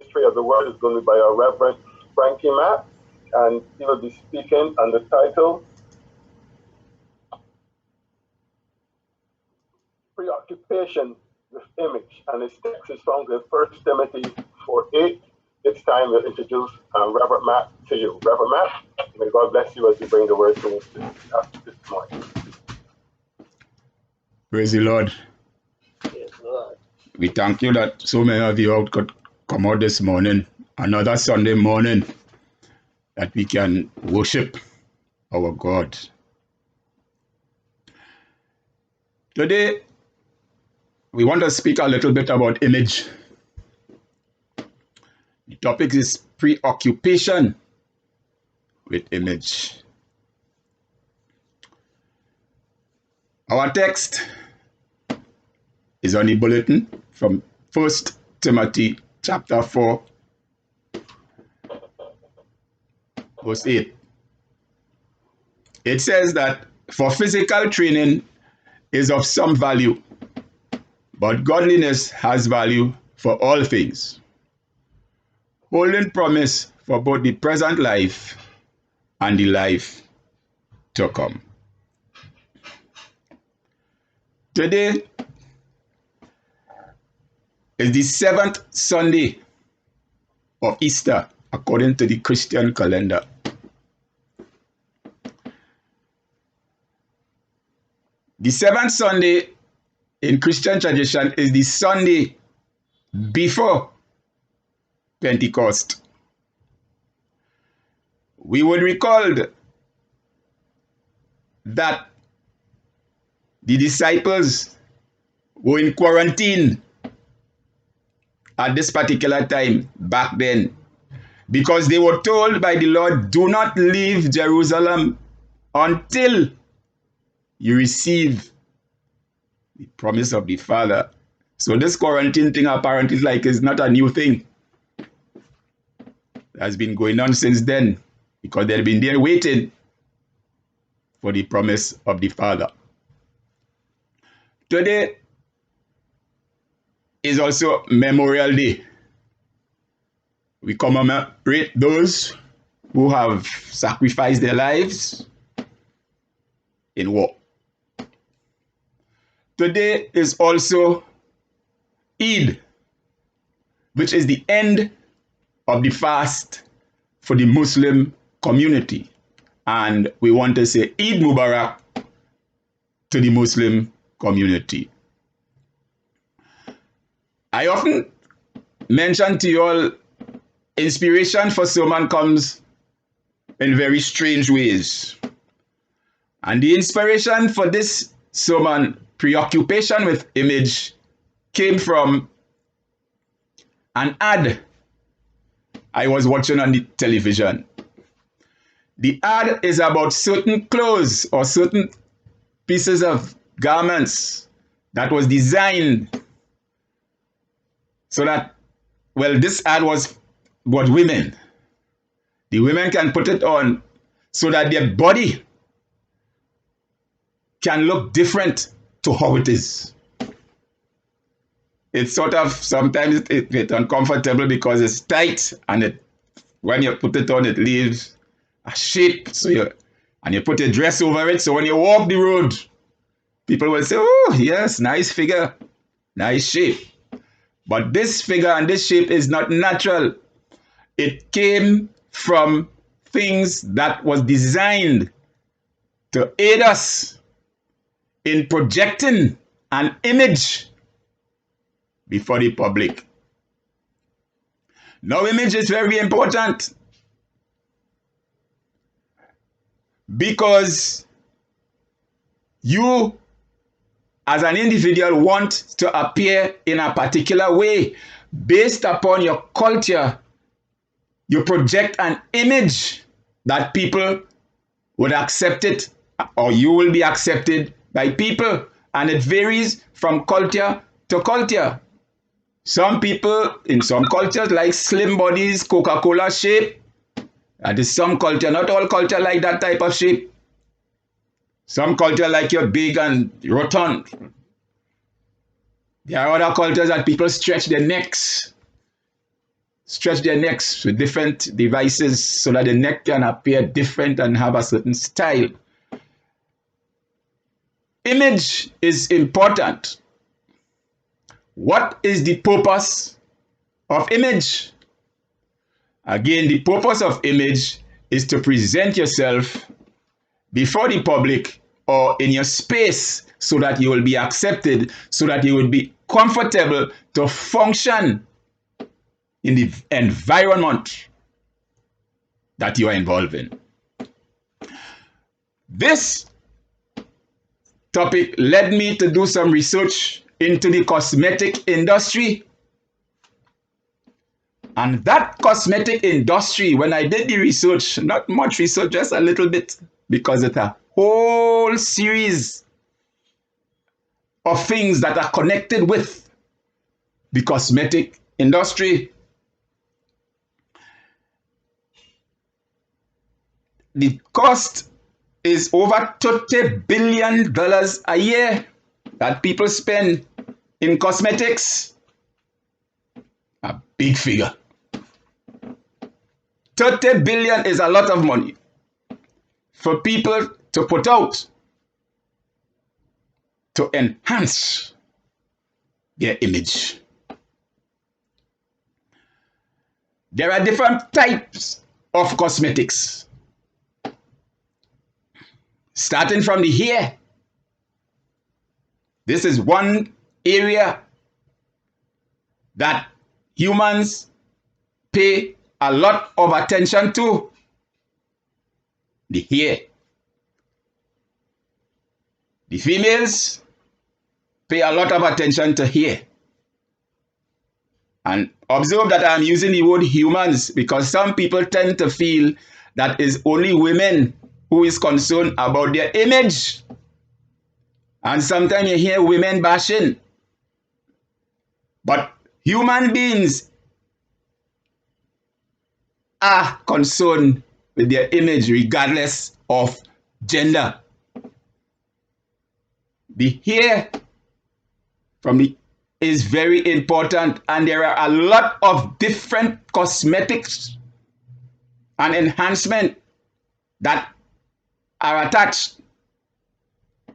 ministry of the word is going to be by our Reverend Frankie Mapp, and he will be speaking on the title, Preoccupation with Image, and his text is found in 1 Timothy 4:8. It's time to introduce Reverend Mapp to you. Reverend Mapp, may God bless you as you bring the word to us this morning. Praise the Lord. Yes, Lord. We thank you that so many of you could come out this morning, another Sunday morning, that we can worship our God. Today, we want to speak a little bit about image. The topic is preoccupation with image. Our text is on the bulletin from 1 Timothy chapter 4, verse 8. It says that for physical training is of some value, but godliness has value for all things, holding promise for both the present life and the life to come. Today is the 7th Sunday of Easter according to the Christian calendar. The 7th Sunday in Christian tradition is the Sunday before Pentecost. We would recall that the disciples were in quarantine at this particular time back then, because they were told by the Lord, do not leave Jerusalem until you receive the promise of the Father. So this quarantine thing apparently is not a new thing. It has been going on since then, because they've been there waiting for the promise of the Father. Today is also Memorial Day. We commemorate those who have sacrificed their lives in war. Today is also Eid, which is the end of the fast for the Muslim community. And we want to say Eid Mubarak to the Muslim community. I often mention to you all, inspiration for sermon comes in very strange ways. And the inspiration for this sermon, Preoccupation with Image, came from an ad I was watching on the television. The ad is about certain clothes or certain pieces of garments that was designed so that, well, this ad was about women. The women can put it on so that their body can look different to how it is. It's sort of, sometimes it's uncomfortable because it's tight, and when you put it on, it leaves a shape. And you put a dress over it, so when you walk the road, people will say, oh, yes, nice figure, nice shape. But this figure and this shape is not natural. It came from things that was designed to aid us in projecting an image before the public. Now, image is very important because you as an individual want to appear in a particular way. Based upon your culture, you project an image that people would accept it, or you will be accepted by people, and it varies from culture to culture. Some people in some cultures like slim bodies, Coca-Cola shape. That is some culture. Not all culture like that type of shape. Some culture like you're big and rotund. There are other cultures that people stretch their necks. stretch their necks with different devices so that the neck can appear different and have a certain style. Image is important. What is the purpose of image? Again, the purpose of image is to present yourself before the public or in your space so that you will be accepted, so that you will be comfortable to function in the environment that you are involved in. This topic led me to do some research into the cosmetic industry. And that cosmetic industry, when I did the research, not much research, just a little bit, because it's a whole series of things that are connected with the cosmetic industry. The cost is over $30 billion a year that people spend in cosmetics. A big figure. 30 billion is a lot of money for people to put out to enhance their image. There are different types of cosmetics. Starting from the hair. This is one area that humans pay a lot of attention to. The hair. The females pay a lot of attention to hair. And observe that I'm using the word humans because some people tend to feel that it's only women who is concerned about their image. And sometimes you hear women bashing. But human beings are concerned with their image regardless of gender. The hair is very important, and there are a lot of different cosmetics and enhancement that are attached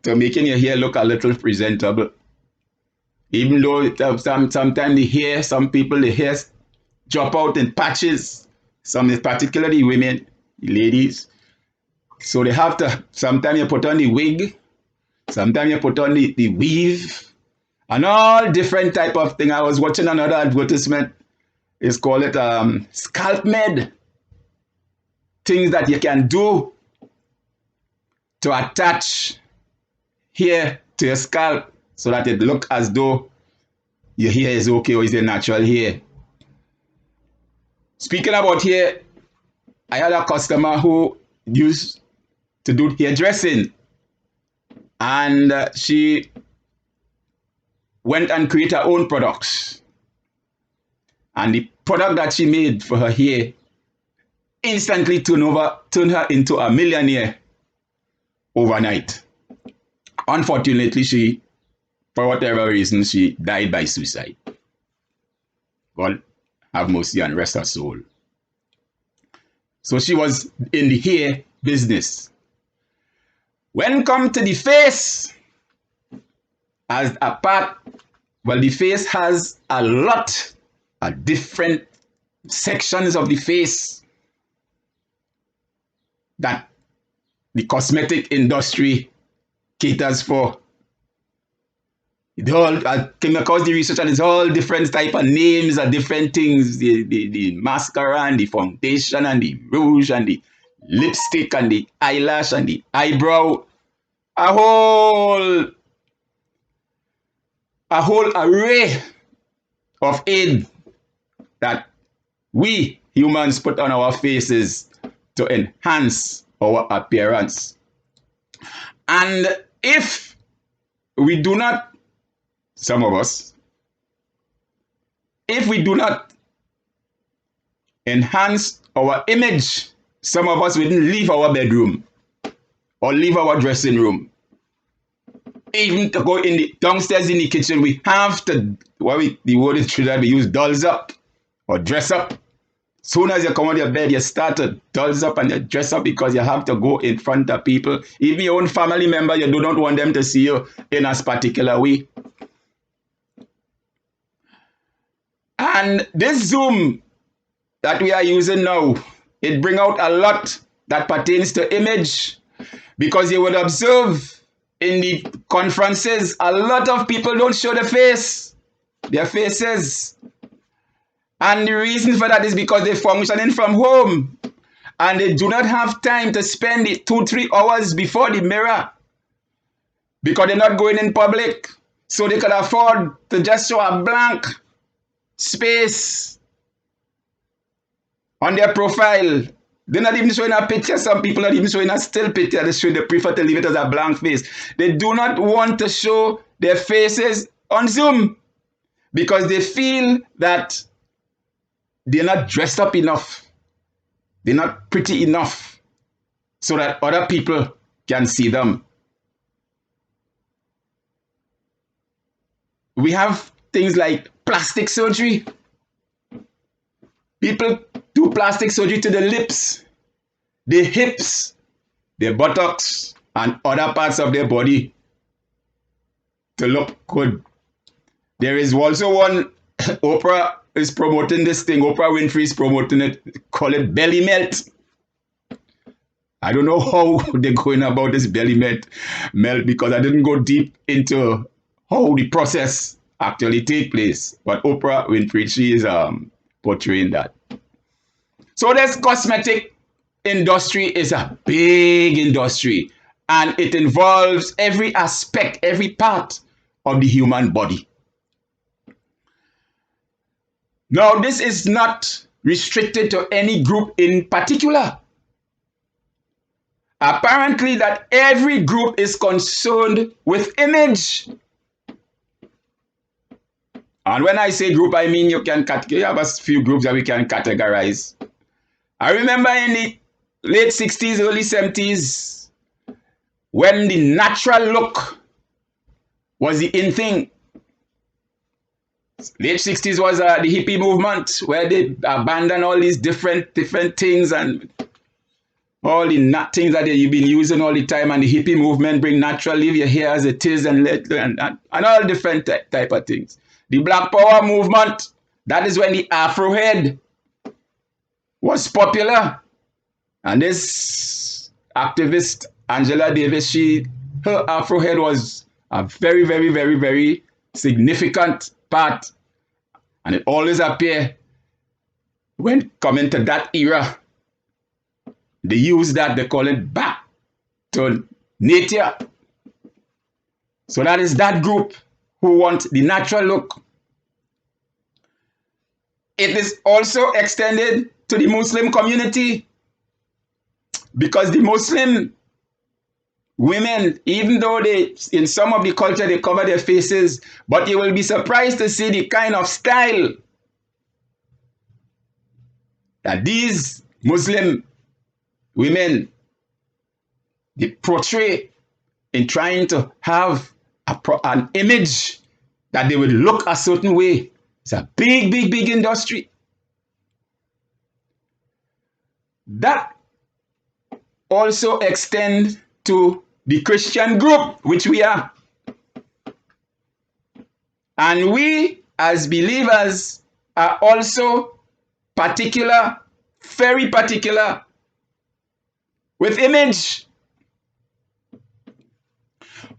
to making your hair look a little presentable. Even though sometimes the hair, some people, the hairs drop out in patches. Some, particularly women, ladies. So they have to, sometimes you put on the wig, sometimes you put on the weave, and all different type of thing. I was watching another advertisement. It's called it scalp med. Things that you can do to attach hair to your scalp so that it look as though your hair is okay or is your natural hair. Speaking about hair, I had a customer who used to do hairdressing, and she went and created her own products. And the product that she made for her hair instantly turned her into a millionaire overnight. Unfortunately, for whatever reason, she died by suicide. God have mercy and rest her soul. So she was in the hair business. When it comes to the face, as a part, well, the face has a lot of different sections of the face that the cosmetic industry caters for. I came across the research and it's all different type of names and different things. The mascara and the foundation and the rouge and the lipstick and the eyelash and the eyebrow. A whole array of aid that we humans put on our faces to enhance our appearance. And if we do not, some of us, if we do not enhance our image, some of us wouldn't leave our bedroom or leave our dressing room. Even to go in the downstairs in the kitchen, we have to, the word is true that we use dolls up or dress up Soon as you come out of your bed, you start to doze up and you dress up because you have to go in front of people. Even your own family member, you do not want them to see you in a particular way. And this Zoom that we are using now, it brings out a lot that pertains to image, because you would observe in the conferences, a lot of people don't show their faces. And the reason for that is because they're functioning from home and they do not have time to spend the 2-3 hours before the mirror because they're not going in public. So they can afford to just show a blank space on their profile. They're not even showing a picture. Some people are not even showing a still picture. They prefer to leave it as a blank face. They do not want to show their faces on Zoom because they feel that they're not dressed up enough. They're not pretty enough so that other people can see them. We have things like plastic surgery. People do plastic surgery to the lips, the hips, the buttocks, and other parts of their body to look good. There is also one, Oprah is promoting this thing. Oprah Winfrey is promoting it. Call it belly melt. I don't know how they're going about this belly melt because I didn't go deep into how the process actually take place. But Oprah Winfrey, she is portraying that. So this cosmetic industry is a big industry, and it involves every aspect, every part of the human body. Now, this is not restricted to any group in particular. Apparently, that every group is concerned with image. And when I say group, I mean you have a few groups that we can categorize. I remember in the late 60s, early 70s, when the natural look was the in thing. Late 60s was the hippie movement, where they abandoned all these different things and all the things that you've been using all the time, and the hippie movement bring natural, leave your hair as it is, and all different type of things. The Black Power movement, that is when the Afro head was popular. And this activist, Angela Davis, her Afro head was a very, very, very, very significant part. And it always appears when coming to that era, they use that, they call it back to nature. So that is that group who want the natural look. It is also extended to the Muslim community, because the Muslim women, even though they, in some of the culture, they cover their faces, but you will be surprised to see the kind of style that these Muslim women, they portray in trying to have an image that they would look a certain way. It's a big, big, big industry. That also extends to the Christian group, which we are. And we, as believers, are also particular, very particular, with image.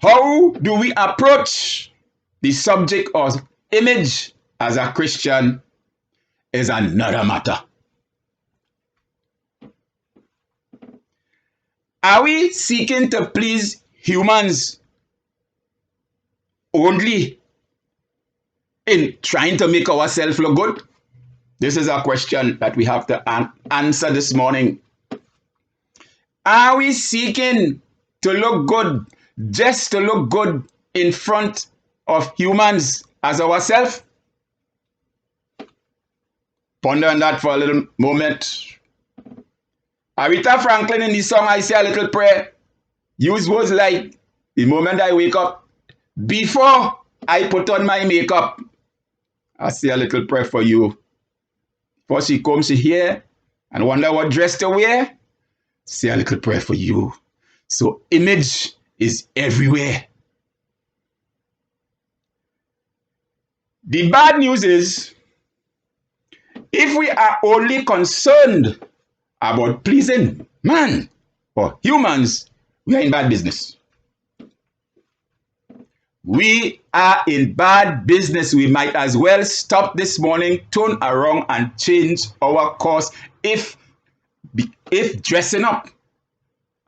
How do we approach the subject of image as a Christian is another matter. Are we seeking to please humans only in trying to make ourselves look good? This is a question that we have to answer this morning. Are we seeking to look good, just to look good in front of humans as ourselves? Ponder on that for a little moment. Aretha Franklin in the song I Say a Little Prayer used words like, the moment I wake up, before I put on my makeup, I say a little prayer for you. First she comes here and wonder what dress to wear. Say a little prayer for you. So image is everywhere. The bad news is, if we are only concerned about pleasing man or humans, we are in bad business. We are in bad business. We might as well stop this morning, turn around and change our course. If dressing up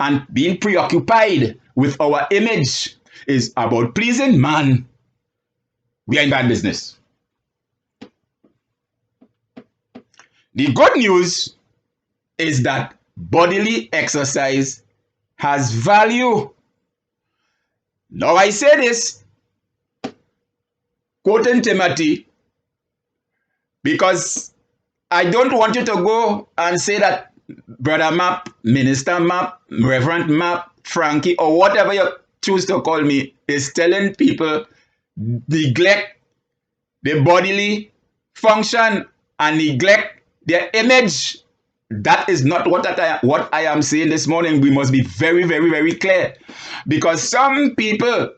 and being preoccupied with our image is about pleasing man, we are in bad business. The good news is that bodily exercise has value. Now I say this, quoting Timothy, because I don't want you to go and say that Brother Mapp, Minister Mapp, Reverend Mapp, Frankie, or whatever you choose to call me, is telling people neglect their bodily function and neglect their image. That is not what I am saying this morning. We must be very, very, very clear. Because some people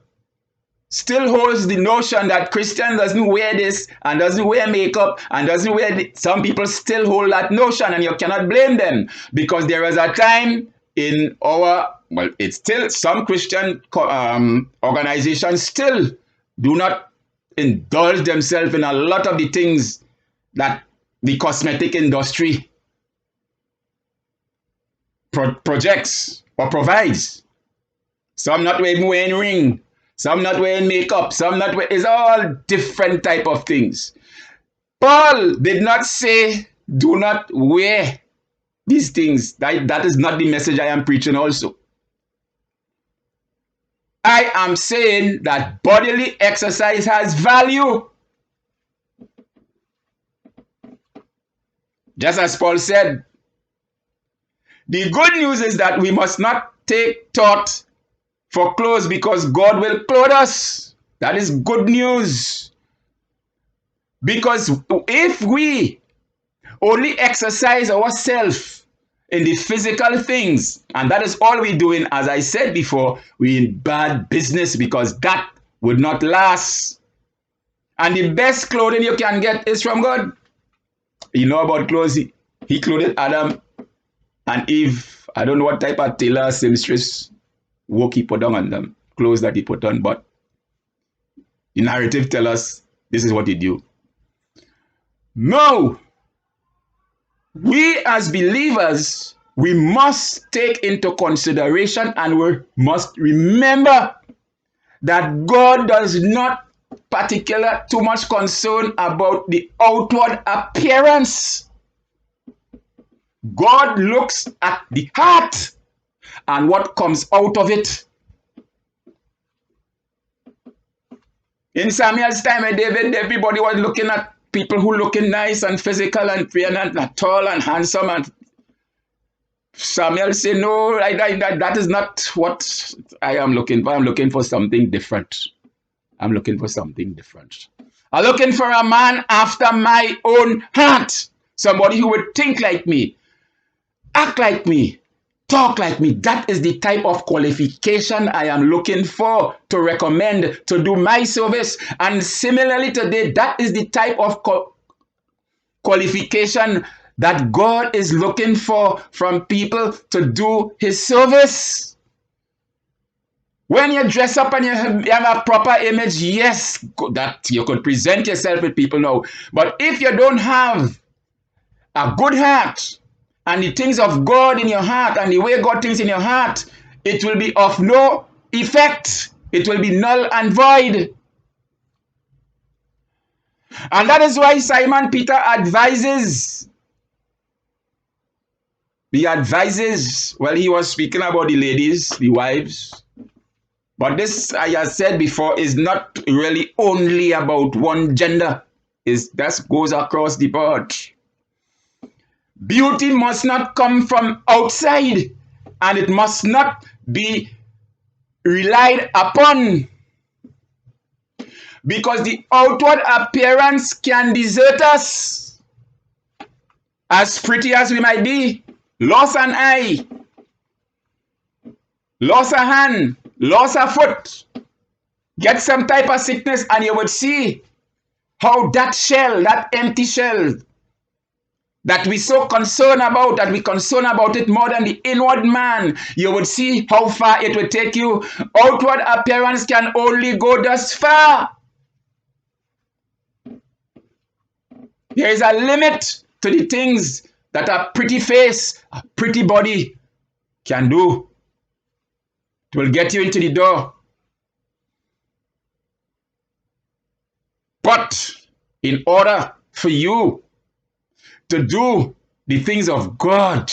still holds the notion that Christian doesn't wear this and doesn't wear makeup and doesn't wear some people still hold that notion, and you cannot blame them, because there was a time in our, well, it's still some Christian organizations still do not indulge themselves in a lot of the things that the cosmetic industry projects or provides. Some not wearing ring, some not wearing makeup, some not wearing, it's all different type of things. Paul did not say do not wear these things. That is not the message I am preaching also. I am saying that bodily exercise has value. Just as Paul said, the good news is that we must not take thought for clothes, because God will clothe us. That is good news. Because if we only exercise ourselves in the physical things, and that is all we're doing, as I said before, we're in bad business, because that would not last. And the best clothing you can get is from God. You know about clothes? He clothed Adam and Eve. I don't know what type of tailor, seamstress work he put on them, clothes that he put on, but the narrative tells us this is what he do. No, we as believers, we must take into consideration and we must remember that God does not particular too much concern about the outward appearance. God looks at the heart and what comes out of it. In Samuel's time and David, everybody was looking at people who looking nice and physical and tall and handsome. And Samuel said, no, that is not what I am looking for. I'm looking for something different. I'm looking for something different. I'm looking for a man after my own heart. Somebody who would think like me, act like me, talk like me. That is the type of qualification I am looking for to recommend to do my service. And similarly today, that is the type of qualification that God is looking for from people to do his service. When you dress up and you have a proper image, yes, that you could present yourself with people now. But if you don't have a good heart and the things of God in your heart and the way God thinks in your heart, it will be of no effect. It will be null and void. And that is why Simon Peter advises. He advises, well, he was speaking about the ladies, the wives. But this, I have said before, is not really only about one gender. That goes across the board. Beauty must not come from outside, and it must not be relied upon, because the outward appearance can desert us. As pretty as we might be, lost an eye, lost a hand, lost a foot, get some type of sickness, and you would see how that shell, that empty shell, that we so concerned about, that we concern about it more than the inward man, you would see how far it would take you. Outward appearance can only go thus far. There is a limit to the things that a pretty face, a pretty body can do. It will get you into the door. But in order for you to do the things of God,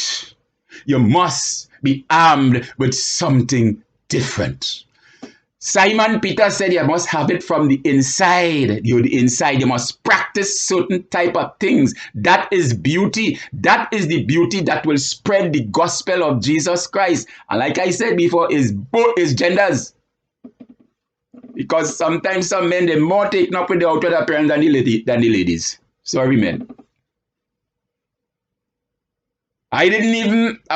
you must be armed with something different. Simon Peter said you must have it from the inside. The inside, you must practice certain type of things. That is beauty. That is the beauty that will spread the gospel of Jesus Christ. And like I said before, is both is genders. Because sometimes some men, they're more taken up with the outward appearance than the ladies. Sorry, men. I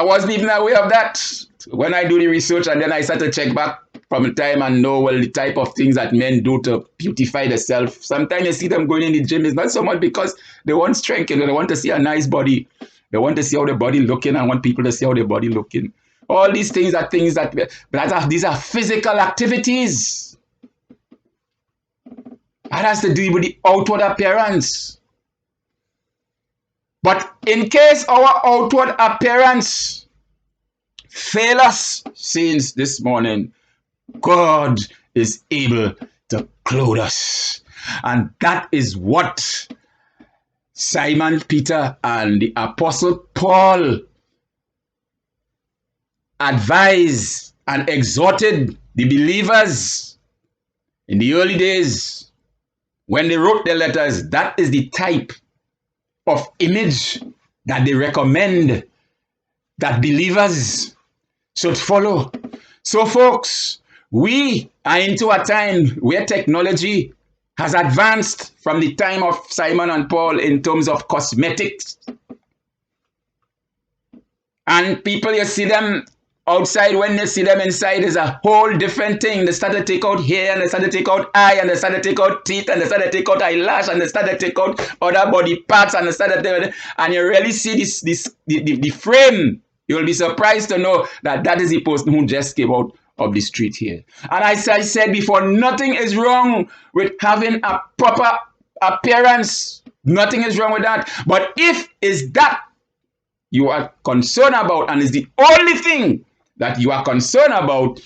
wasn't even aware of that when I do the research, and then I start to check back from the time and know, well, the type of things that men do to beautify themselves. Sometimes you see them going in the gym. It's not so much because they want strength, they want to see a nice body. They want to see how the body looking and want people to see how the body looking. All these things are things that these are physical activities. That has to do with the outward appearance. But in case our outward appearance fail us, saints, this morning, God is able to clothe us. And that is what Simon Peter and the Apostle Paul advised and exhorted the believers in the early days when they wrote their letters. That is the type of image that they recommend that believers should follow. So folks, we are into a time where technology has advanced from the time of Simon and Paul in terms of cosmetics. And people, you see them outside, when they see them inside, is a whole different thing. They start to take out hair, and they start to take out eye, and they start to take out teeth, and they start to take out eyelash, and they start to take out other body parts, and they start to, and you really see the frame. You'll be surprised to know that that is the person who just came out of the street here. And as I said before, nothing is wrong with having a proper appearance. Nothing is wrong with that. But if is that you are concerned about, and is the only thing that you are concerned about,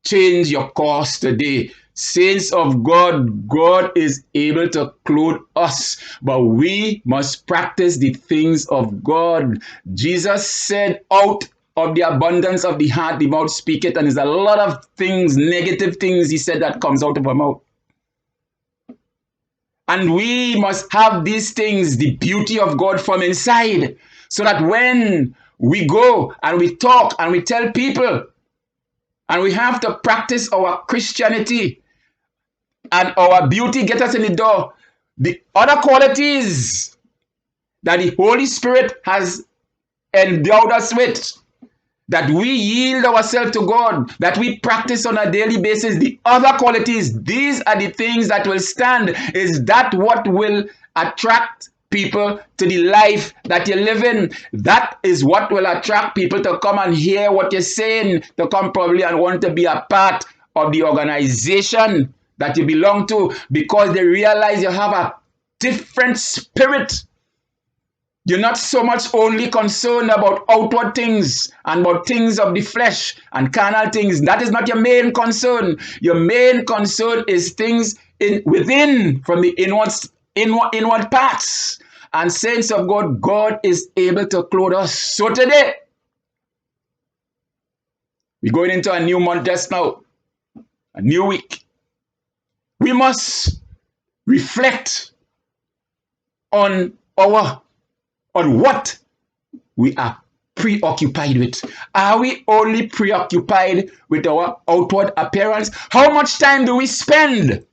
change your course today. Saints of God, God is able to clothe us, but we must practice the things of God. Jesus said, out of the abundance of the heart, the mouth speaketh, and there's a lot of things, negative things, he said, that comes out of our mouth. And we must have these things, the beauty of God from inside, so that when we go and we talk and we tell people, and we have to practice our Christianity, and our beauty get us in the door, the other qualities that the Holy Spirit has endowed us with, that we yield ourselves to God, that we practice on a daily basis, the other qualities, these are the things that will stand. Is that what will attract people to the life that you live in? That is what will attract people to come and hear what you're saying, to come probably and want to be a part of the organization that you belong to, because they realize you have a different spirit. You're not so much only concerned about outward things and about things of the flesh and carnal things. That is not your main concern. Your main concern is things within, from the inward parts. And saints of God, God is able to clothe us. So today, we're going into a new month just now, a new week. We must reflect on what we are preoccupied with. Are we only preoccupied with our outward appearance? How much time do we spend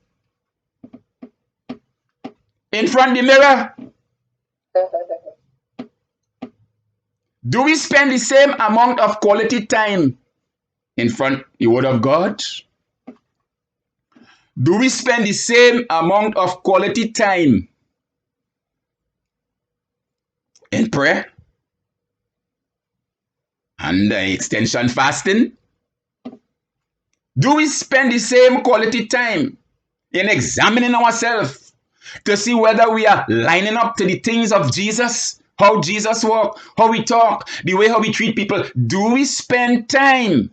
in front of the mirror? Do we spend the same amount of quality time in front of the Word of God? Do we spend the same amount of quality time in prayer and extension fasting? Do we spend the same quality time in examining ourselves to see whether we are lining up to the things of Jesus? How Jesus walk, how we talk, the way how we treat people. Do we spend time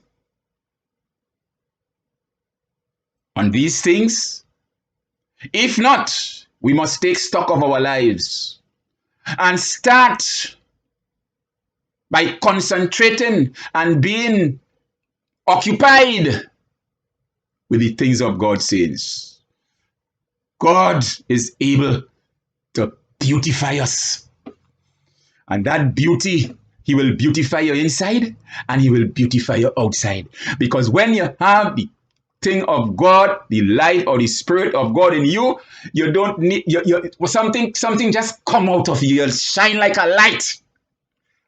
on these things? If not, we must take stock of our lives and start by concentrating and being occupied with the things of God says. God is able to beautify us. And that beauty, He will beautify your inside and He will beautify your outside. Because when you have the thing of God, the light or the Spirit of God in you, you don't need something just come out of you. You'll shine like a light.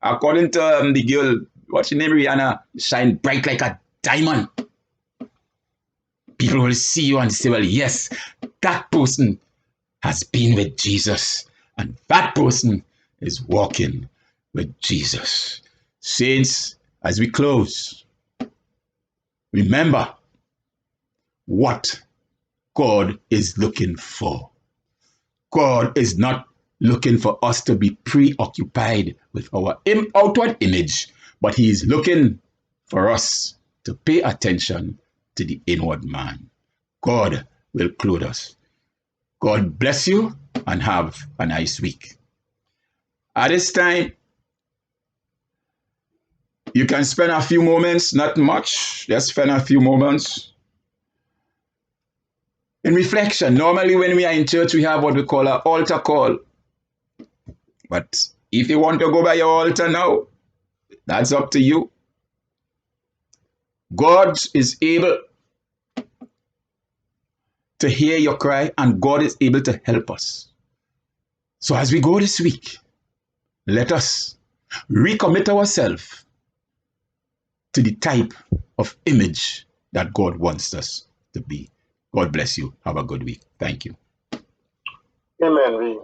According to the girl, what's her name, Rihanna, shine bright like a diamond. People will see you and say, well, yes, that person has been with Jesus, and that person is walking with Jesus. Saints, as we close, remember what God is looking for. God is not looking for us to be preoccupied with our outward image, but He is looking for us to pay attention to the inward man. God will clothe us. God bless you and have a nice week. At this time, you can spend a few moments, not much, just spend a few moments in reflection. Normally when we are in church, we have what we call an altar call. But if you want to go by your altar now, that's up to you. God is able to hear your cry, and God is able to help us. So as we go this week, let us recommit ourselves to the type of image that God wants us to be. God bless you. Have a good week. Thank you. Amen. We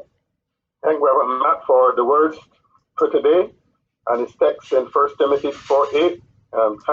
thank Reverend Mapp for the words for today and his text in 1 Timothy 4:8.